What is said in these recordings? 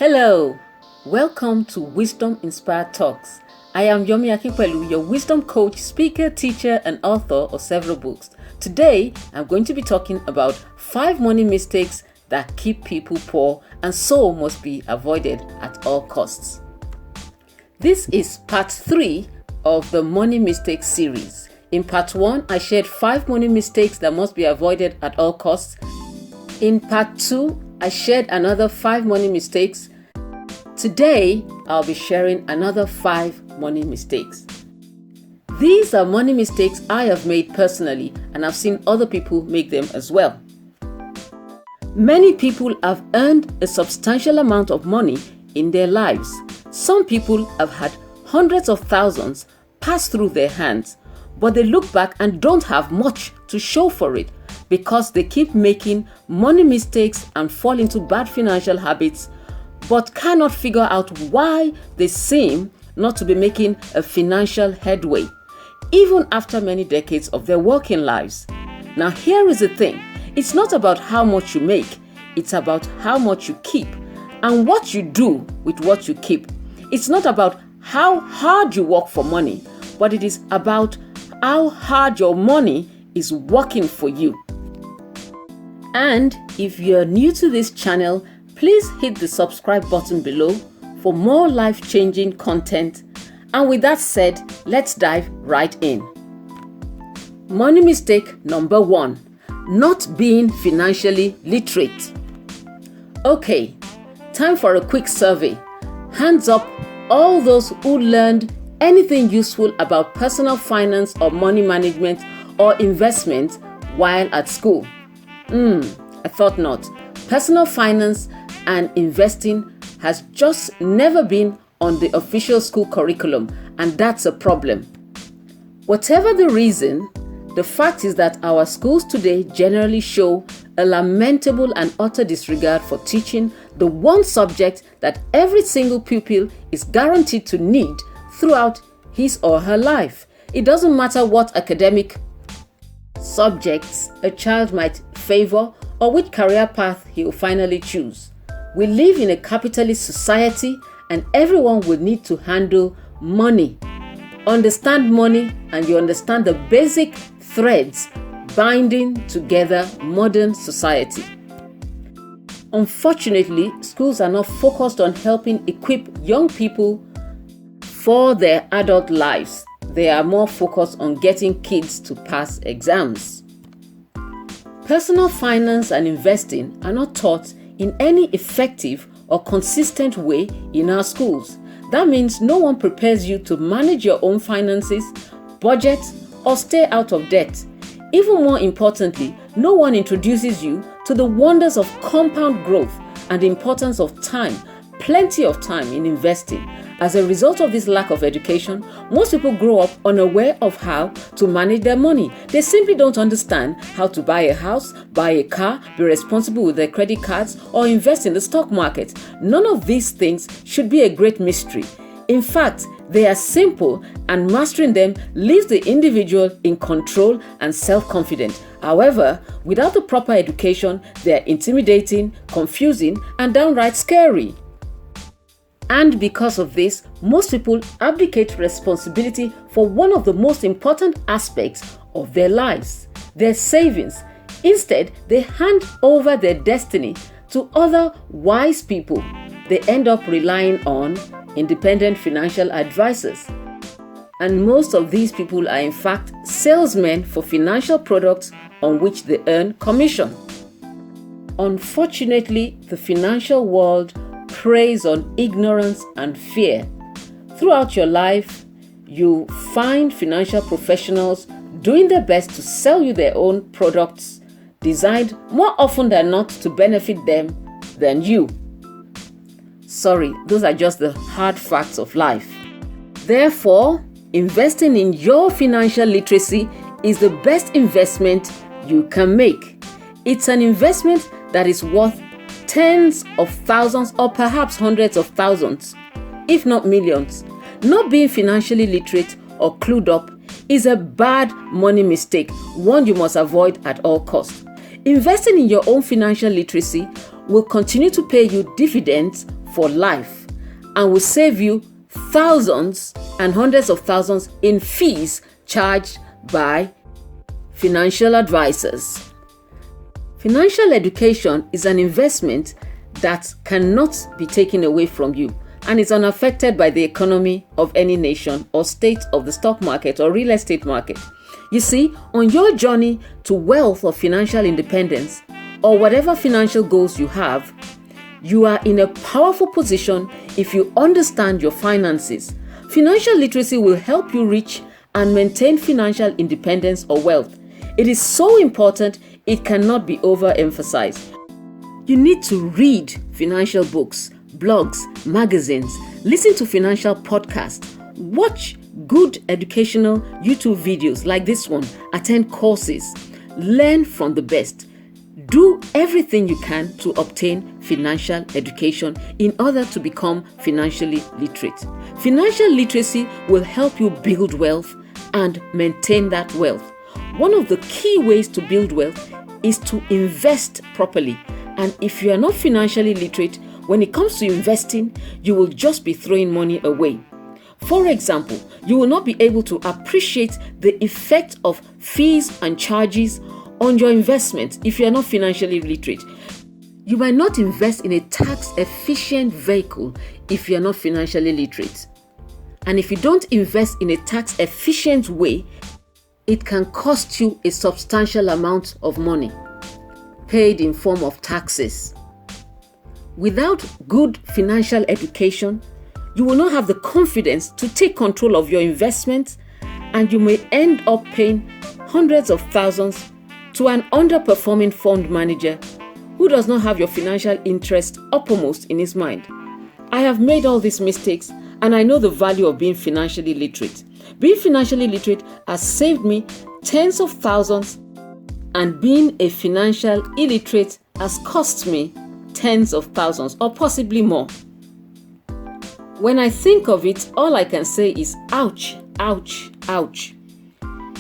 Hello, welcome to Wisdom Inspired Talks. I am Yomi Akinpelu, your wisdom coach, speaker, teacher, and author of several books. Today, I'm going to be talking about 5 money mistakes that keep people poor and so must be avoided at all costs. This is part 3 of the Money Mistakes series. In part 1, I shared 5 money mistakes that must be avoided at all costs. In part 2, I shared another 5 money mistakes. Today, I'll be sharing another 5 money mistakes. These are money mistakes I have made personally, and I've seen other people make them as well. Many people have earned a substantial amount of money in their lives. Some people have had hundreds of thousands pass through their hands, but they look back and don't have much to show for it because they keep making money mistakes and fall into bad financial habits, but cannot figure out why they seem not to be making a financial headway, even after many decades of their working lives. Now, here is the thing. It's not about how much you make. It's about how much you keep and what you do with what you keep. It's not about how hard you work for money, but it is about how hard your money is working for you. And if you're new to this channel, please hit the subscribe button below for more life-changing content. And with that said, let's dive right in. Money mistake number 1, not being financially literate. Okay, time for a quick survey. Hands up all those who learned anything useful about personal finance or money management or investment while at school. I thought not. Personal finance and investing has just never been on the official school curriculum, and that's a problem. Whatever the reason, the fact is that our schools today generally show a lamentable and utter disregard for teaching the one subject that every single pupil is guaranteed to need throughout his or her life. It doesn't matter what academic subjects a child might favor or which career path he will finally choose. We live in a capitalist society and everyone will need to handle money. Understand money and you understand the basic threads binding together modern society. Unfortunately, schools are not focused on helping equip young people for their adult lives. They are more focused on getting kids to pass exams. Personal finance and investing are not taught in any effective or consistent way in our schools. That means no one prepares you to manage your own finances, budget, or stay out of debt. Even more importantly, no one introduces you to the wonders of compound growth and the importance of time, plenty of time in investing. As a result of this lack of education, most people grow up unaware of how to manage their money. They simply don't understand how to buy a house, buy a car, be responsible with their credit cards, or invest in the stock market. None of these things should be a great mystery. In fact, they are simple, and mastering them leaves the individual in control and self-confident. However, without the proper education, they are intimidating, confusing, and downright scary. And because of this, most people abdicate responsibility for one of the most important aspects of their lives, their savings. Instead, they hand over their destiny to other wise people. They end up relying on independent financial advisors. And most of these people are in fact salesmen for financial products on which they earn commission. Unfortunately, the financial world preys on ignorance and fear. Throughout your life, you find financial professionals doing their best to sell you their own products, designed more often than not to benefit them than you. Sorry, those are just the hard facts of life. Therefore, investing in your financial literacy is the best investment you can make. It's an investment that is worth tens of thousands or perhaps hundreds of thousands, if not millions. Not being financially literate or clued up is a bad money mistake, one you must avoid at all costs. Investing in your own financial literacy will continue to pay you dividends for life and will save you thousands and hundreds of thousands in fees charged by financial advisors. Financial education is an investment that cannot be taken away from you and is unaffected by the economy of any nation or state of the stock market or real estate market. You see, on your journey to wealth or financial independence, or whatever financial goals you have, you are in a powerful position if you understand your finances. Financial literacy will help you reach and maintain financial independence or wealth. It is so important, it cannot be overemphasized. You need to read financial books, blogs, magazines, listen to financial podcasts, watch good educational YouTube videos like this one, attend courses, learn from the best. Do everything you can to obtain financial education in order to become financially literate. Financial literacy will help you build wealth and maintain that wealth. One of the key ways to build wealth is to invest properly. And if you are not financially literate, when it comes to investing, you will just be throwing money away. For example, you will not be able to appreciate the effect of fees and charges on your investment if you are not financially literate. You might not invest in a tax-efficient vehicle if you are not financially literate. And if you don't invest in a tax-efficient way, it can cost you a substantial amount of money, paid in form of taxes. Without good financial education, you will not have the confidence to take control of your investments, and you may end up paying hundreds of thousands to an underperforming fund manager who does not have your financial interest uppermost in his mind. I have made all these mistakes, and I know the value of being financially literate. Being financially literate has saved me tens of thousands, and being a financial illiterate has cost me tens of thousands or possibly more. When I think of it, all I can say is ouch, ouch, ouch.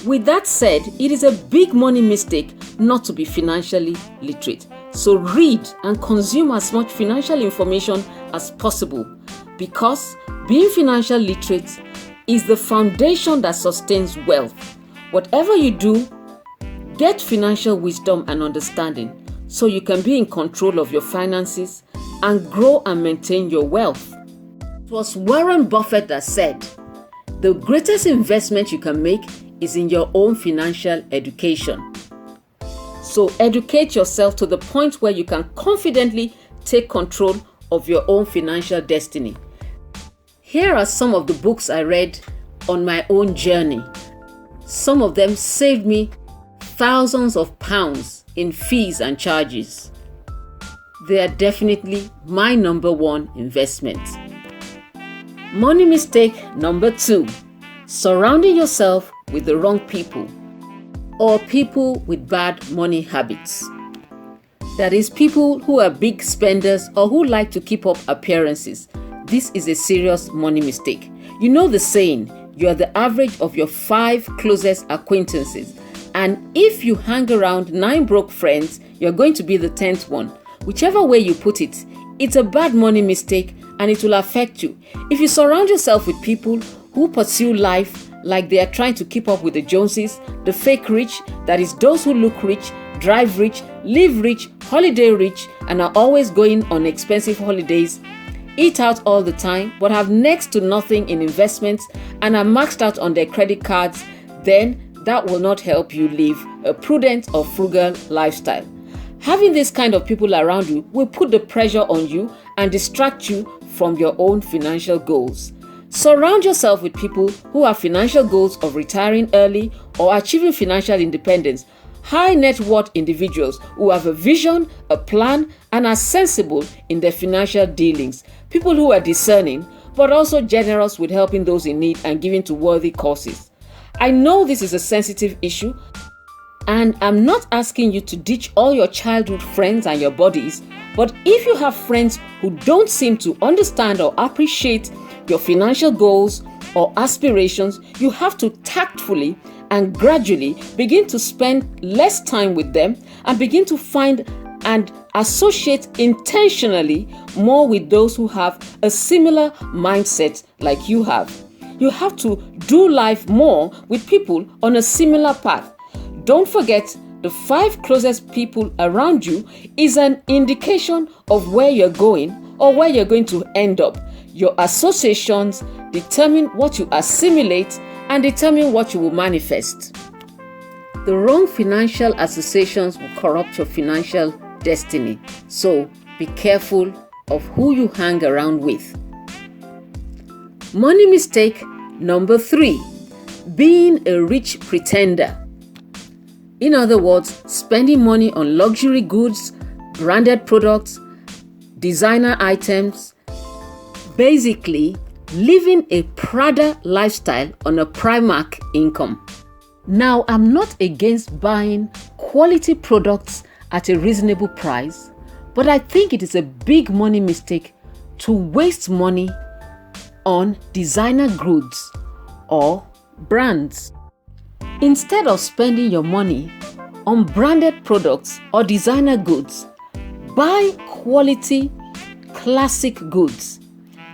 With that said, it is a big money mistake not to be financially literate. So read and consume as much financial information as possible, because being financial literate is the foundation that sustains wealth. Whatever you do, get financial wisdom and understanding so you can be in control of your finances and grow and maintain your wealth. It was Warren Buffett that said, the greatest investment you can make is in your own financial education. So educate yourself to the point where you can confidently take control of your own financial destiny. Here are some of the books I read on my own journey. Some of them saved me thousands of pounds in fees and charges. They are definitely my number one investment. Money mistake number 2. Surrounding yourself with the wrong people or people with bad money habits. That is, people who are big spenders or who like to keep up appearances. This is a serious money mistake. You know the saying, you are the average of your 5 closest acquaintances. And if you hang around 9 broke friends, you're going to be the 10th one. Whichever way you put it, it's a bad money mistake and it will affect you. If you surround yourself with people who pursue life like they are trying to keep up with the Joneses, the fake rich, that is those who look rich, drive rich, live rich, holiday rich, and are always going on expensive holidays, eat out all the time, but have next to nothing in investments and are maxed out on their credit cards, then that will not help you live a prudent or frugal lifestyle. Having this kind of people around you will put the pressure on you and distract you from your own financial goals. Surround yourself with people who have financial goals of retiring early or achieving financial independence. High net worth individuals who have a vision, a plan, and are sensible in their financial dealings. People who are discerning, but also generous with helping those in need and giving to worthy causes. I know this is a sensitive issue, and I'm not asking you to ditch all your childhood friends and your buddies, but if you have friends who don't seem to understand or appreciate your financial goals or aspirations, you have to tactfully and gradually begin to spend less time with them and begin to find and associate intentionally more with those who have a similar mindset like you have. You have to do life more with people on a similar path. Don't forget, the 5 closest people around you is an indication of where you're going or where you're going to end up. Your associations determine what you assimilate and determine what you will manifest. The wrong financial associations will corrupt your financial destiny. So be careful of who you hang around with. Money mistake number 3, being a rich pretender. In other words, spending money on luxury goods, branded products, designer items, basically living a Prada lifestyle on a Primark income. Now, I'm not against buying quality products at a reasonable price, but I think it is a big money mistake to waste money on designer goods or brands. Instead of spending your money on branded products or designer goods, buy quality, classic goods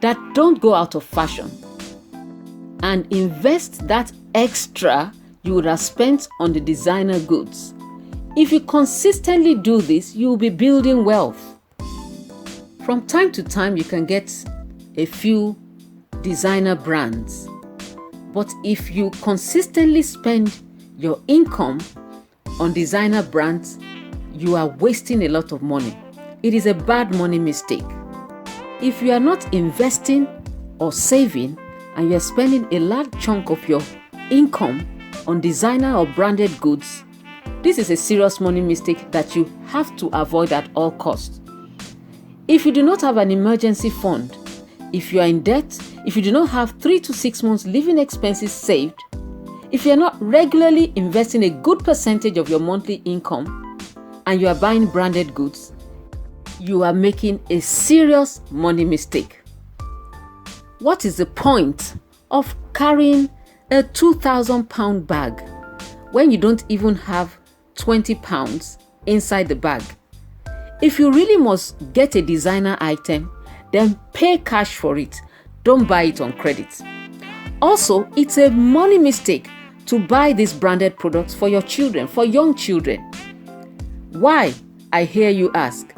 that don't go out of fashion and invest that extra you would have spent on the designer goods. If you consistently do this, you will be building wealth. From time to time, you can get a few designer brands. But if you consistently spend your income on designer brands, you are wasting a lot of money. It is a bad money mistake. If you are not investing or saving and you are spending a large chunk of your income on designer or branded goods, this is a serious money mistake that you have to avoid at all costs. If you do not have an emergency fund, if you are in debt, if you do not have 3 to 6 months living expenses saved, if you are not regularly investing a good percentage of your monthly income and you are buying branded goods, you are making a serious money mistake. What is the point of carrying a 2,000 pound bag when you don't even have 20 pounds inside the bag? If you really must get a designer item, then pay cash for it. Don't buy it on credit. Also, it's a money mistake to buy these branded products for your children, for young children. Why? I hear you ask.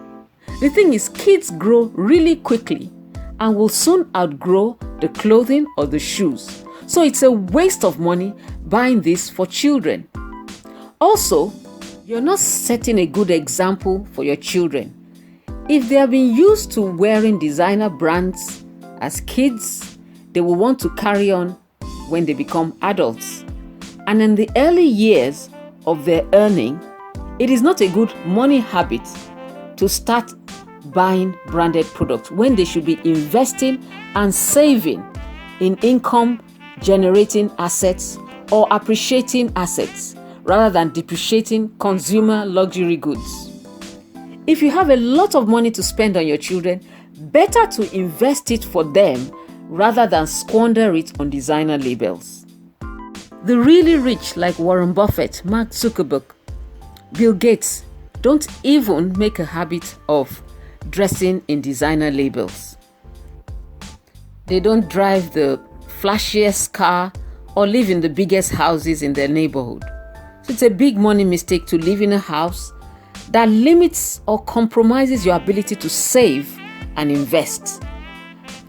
The thing is, kids grow really quickly and will soon outgrow the clothing or the shoes. So it's a waste of money buying this for children. Also, you're not setting a good example for your children. If they have been used to wearing designer brands as kids, they will want to carry on when they become adults. And in the early years of their earning, it is not a good money habit to start buying branded products when they should be investing and saving in income generating assets or appreciating assets rather than depreciating consumer luxury goods. If you have a lot of money to spend on your children, better to invest it for them rather than squander it on designer labels. The really rich like Warren Buffett, Mark Zuckerberg, Bill Gates don't even make a habit of dressing in designer labels. They don't drive the flashiest car or live in the biggest houses in their neighborhood. So it's a big money mistake to live in a house that limits or compromises your ability to save and invest.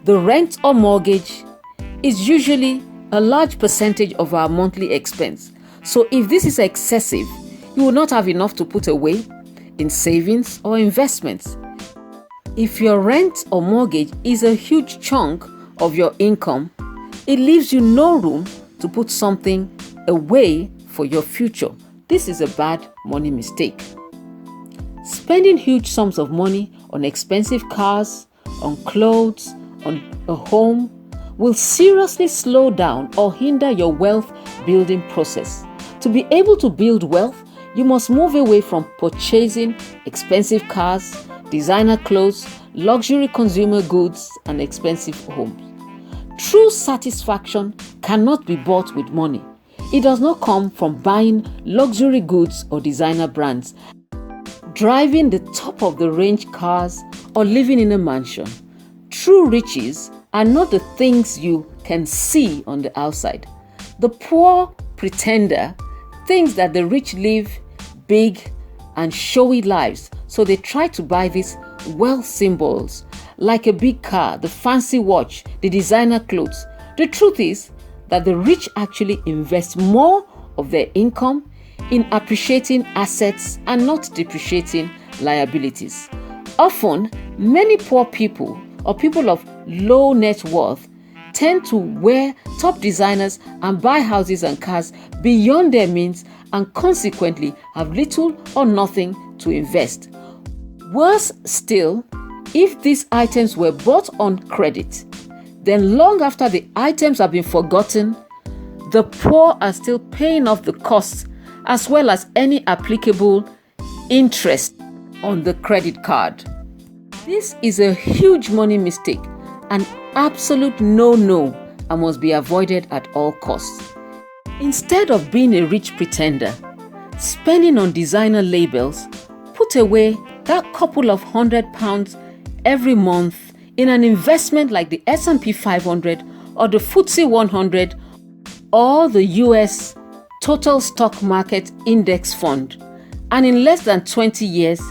The rent or mortgage is usually a large percentage of our monthly expense. So if this is excessive, you will not have enough to put away in savings or investments. If your rent or mortgage is a huge chunk of your income, it leaves you no room to put something away for your future. This is a bad money mistake. Spending huge sums of money on expensive cars, on clothes, on a home will seriously slow down or hinder your wealth building process. To be able to build wealth, you must move away from purchasing expensive cars, designer clothes, luxury consumer goods, and expensive homes. True satisfaction cannot be bought with money. It does not come from buying luxury goods or designer brands. driving the top of the range cars, or living in a mansion. True riches are not the things you can see on the outside. The poor pretender thinks that the rich live big and showy lives, so they try to buy these wealth symbols like a big car, the fancy watch, the designer clothes. The truth is that the rich actually invest more of their income in appreciating assets and not depreciating liabilities. Often, many poor people or people of low net worth tend to wear top designers and buy houses and cars beyond their means and consequently have little or nothing to invest. Worse still, if these items were bought on credit, then long after the items have been forgotten, the poor are still paying off the costs as well as any applicable interest on the credit card. This is a huge money mistake, an absolute no-no, and must be avoided at all costs. Instead of being a rich pretender, spending on designer labels, put away that couple of £100 every month in an investment like the S&P 500 or the FTSE 100 or the US Total Stock Market Index Fund, and in less than 20 years,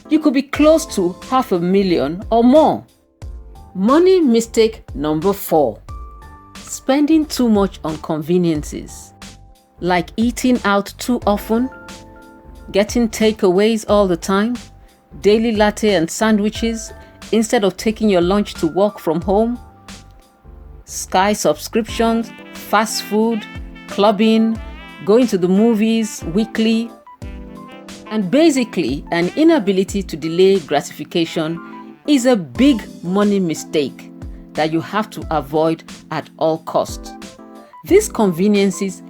you could be close to $500,000 or more. Money mistake number 4. Spending too much on conveniences, like eating out too often, getting takeaways all the time, daily latte and sandwiches instead of taking your lunch to work from home, Sky subscriptions, fast food, clubbing, going to the movies weekly, and basically an inability to delay gratification is a big money mistake that you have to avoid at all costs. These conveniences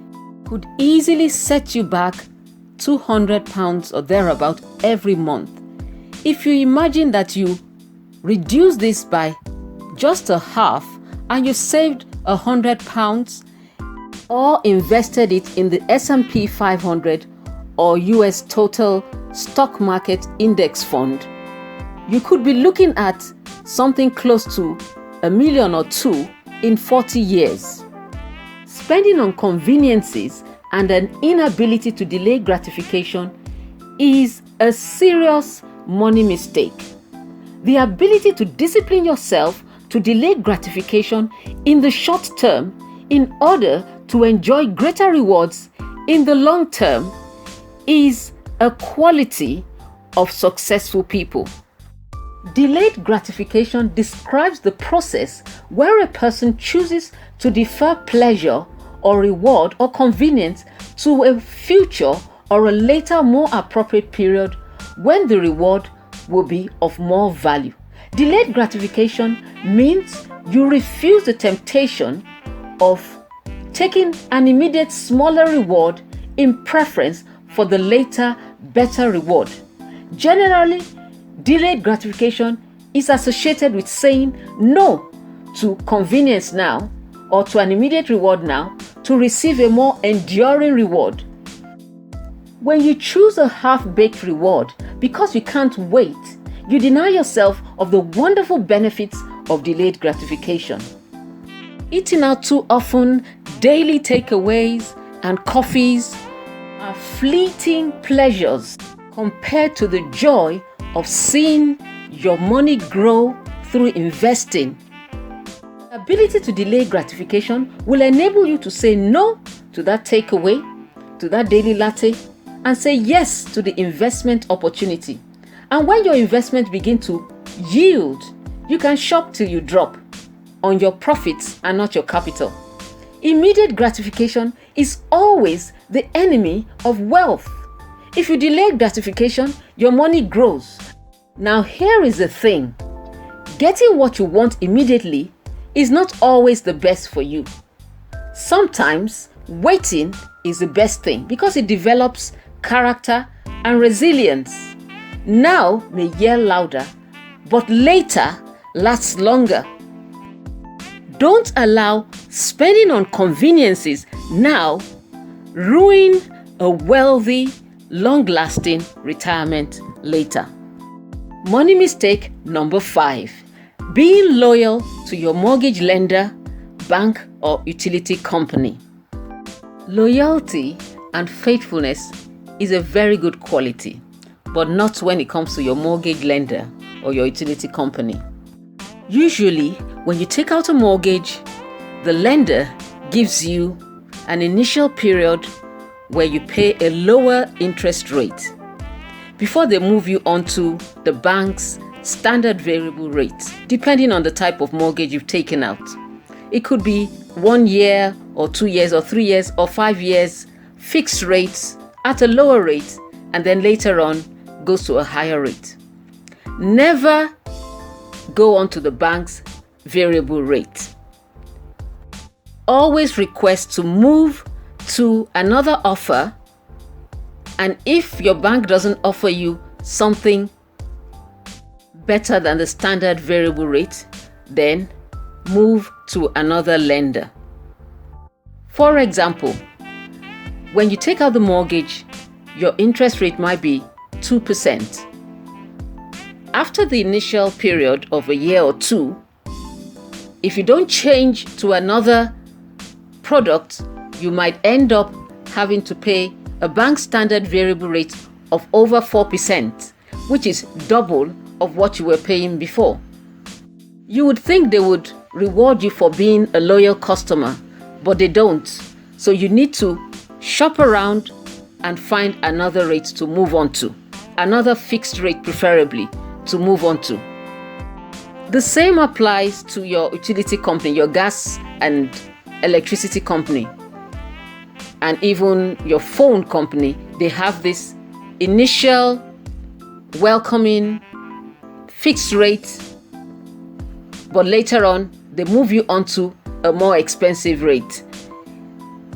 could easily set you back £200 or thereabout every month. If you imagine that you reduce this by just a half and you saved £100 or invested it in the S&P 500 or US Total Stock Market Index Fund, you could be looking at something close to $1 million or $2 million in 40 years. Spending on conveniences and an inability to delay gratification is a serious money mistake. The ability to discipline yourself to delay gratification in the short term in order to enjoy greater rewards in the long term is a quality of successful people. Delayed gratification describes the process where a person chooses to defer pleasure or reward or convenience to a future or a later more appropriate period when the reward will be of more value. Delayed gratification means you refuse the temptation of taking an immediate smaller reward in preference for the later better reward. Generally, delayed gratification is associated with saying no to convenience now or to an immediate reward now to receive a more enduring reward. When you choose a half-baked reward because you can't wait, you deny yourself of the wonderful benefits of delayed gratification. Eating out too often, daily takeaways, and coffees are fleeting pleasures compared to the joy of seeing your money grow through investing. The ability to delay gratification will enable you to say no to that takeaway, to that daily latte, and say yes to the investment opportunity. And when your investment begins to yield, you can shop till you drop on your profits and not your capital. Immediate gratification is always the enemy of wealth. If you delay gratification, your money grows. Now here is the thing. Getting what you want immediately is not always the best for you. Sometimes waiting is the best thing because it develops character and resilience. Now may yell louder, but later lasts longer. Don't allow spending on conveniences now ruin a wealthy, long-lasting retirement later. Money mistake number 5. Being loyal to your mortgage lender, bank, or utility company. Loyalty and faithfulness is a very good quality, but not when it comes to your mortgage lender or your utility company. Usually, when you take out a mortgage, the lender gives you an initial period where you pay a lower interest rate before they move you onto the bank's standard variable rate, depending on the type of mortgage you've taken out. It could be 1 year or 2 years or 3 years or 5 years, fixed rates at a lower rate, and then later on goes to a higher rate. Never go onto the bank's variable rate. Always request to move to another offer, and if your bank doesn't offer you something better than the standard variable rate, then move to another lender. For example, when you take out the mortgage, your interest rate might be 2%. After the initial period of a year or 2, if you don't change to another product, you might end up having to pay a bank standard variable rate of over 4%, which is double of what you were paying before. You would think they would reward you for being a loyal customer, but they don't. So you need to shop around and find another rate to move on to, another fixed rate preferably to move on to. The same applies to your utility company, your gas and electricity company, and even your phone company. They have this initial welcoming fixed rate, but later on they move you onto a more expensive rate.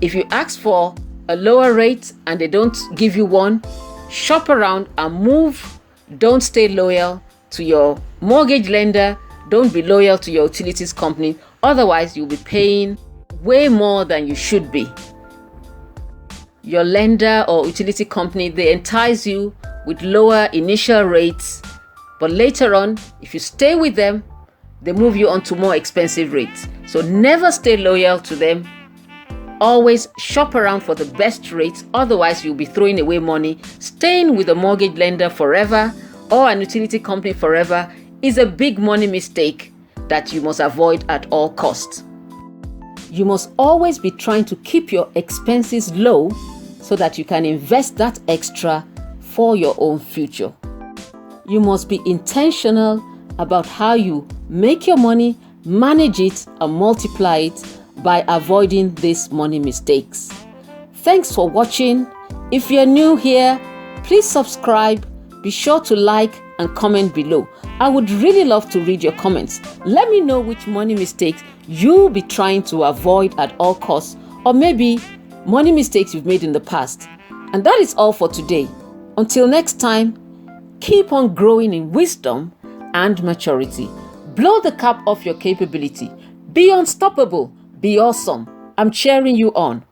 If you ask for a lower rate and they don't give you one, shop around and move. Don't stay loyal to your mortgage lender. Don't be loyal to your utilities company. Otherwise, you'll be paying way more than you should be. Your lender or utility company, they entice you with lower initial rates, but later on, if you stay with them, they move you on to more expensive rates. So never stay loyal to them. Always shop around for the best rates. Otherwise, you'll be throwing away money. Staying with a mortgage lender forever or an utility company forever is a big money mistake that you must avoid at all costs. You must always be trying to keep your expenses low so that you can invest that extra for your own future. You must be intentional about how you make your money, manage it, and multiply it by avoiding these money mistakes. Thanks for watching. If you're new here, please subscribe. Be sure to like and comment below. I would really love to read your comments. Let me know which money mistakes you'll be trying to avoid at all costs, or maybe money mistakes you've made in the past. And that is all for today. Until next time, keep on growing in wisdom and maturity. Blow the cap off your capability. Be unstoppable. Be awesome. I'm cheering you on.